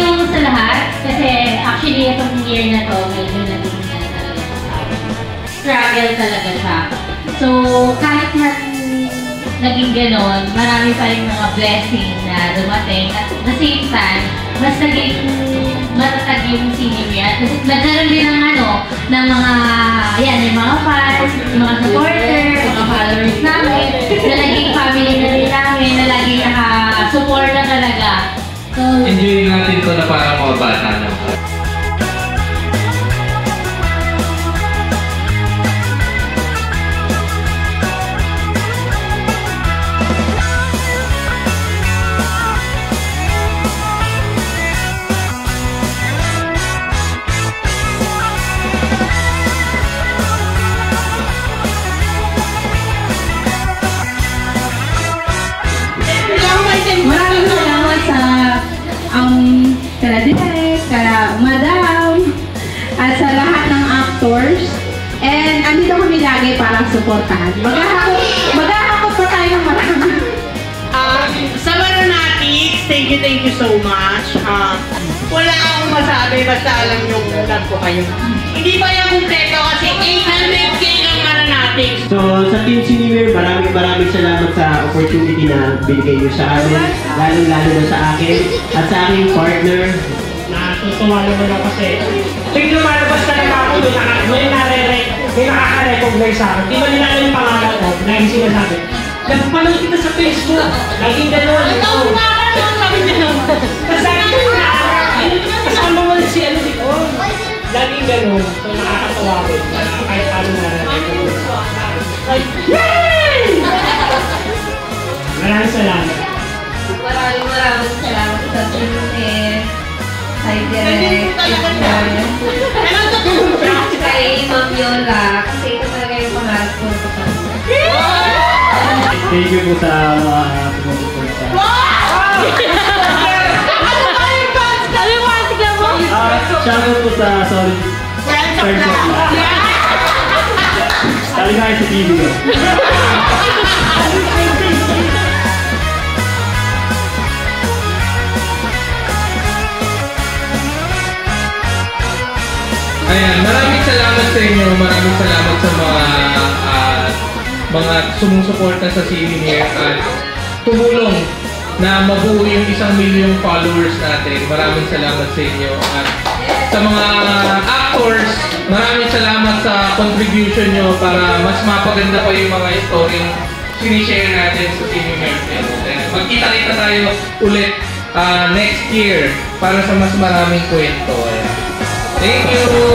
yung sa lahat, kasi actually itong year na to, medyo naging struggle talaga siya. So, kahit man naging ganon, marami pa rin mga blessing na dumating. At at the same time, mas naging matatag yung senior year. Kasi nagkaroon din ng ng mga, ayan, yung mga fans, yung mga supporter, mga followers namin, na naging family na rin namin, na laging naka-support na talaga. So, enjoy natin ito na parang mga bata na. Maraming salamat sa kala Direk, kala Madam, at sa lahat ng actors. And andito kami lagi para suportahan. Maghahakot pa tayo ng marami. Sa Maranatics, thank you so much. Wala akong masabi, basta alam nyo, love ko kayo. Hindi pa yung kumpleto kasi 800K ng Maranatics. So, sa Team Senior, maraming salamat sa opportunity na binigay niyo sa amin, lalo na sa akin at sa aking partner. Natutuwa naman ako kasi tuwing lumalabas na naman ako, may nakaka-recognize sa akin. Di ba nila yung pangalan ko? Lagi sinasabi, nagpapanood kita sa Facebook. Laging gano'n. Tapos lagi ko na, kasama mo na si ano dito. Laging gano'n. So nakakatawa ko. Kahit paano na-recognize. Yay! Maraming salamat. Maraming salamat sa Trinity, kay Direk, kay Ma'am Yola, kasi ito talaga yung pangarap ko. Thank you po sa sumusupport sa shoutout po sa Solid Friends of Love. Tali kayo sa TV ko. Ayan, maraming salamat sa inyo. Maraming salamat sa mga sumusuporta sa Senior at tumulong na mabuo yung 1 milyong followers natin. Maraming salamat sa inyo. At sa mga actors, maraming salamat sa contribution nyo para mas mapaganda pa yung mga storyong sinishare natin sa Senior. Magkita-kita tayo ulit next year para sa mas maraming kwento. Ayan. Thank you!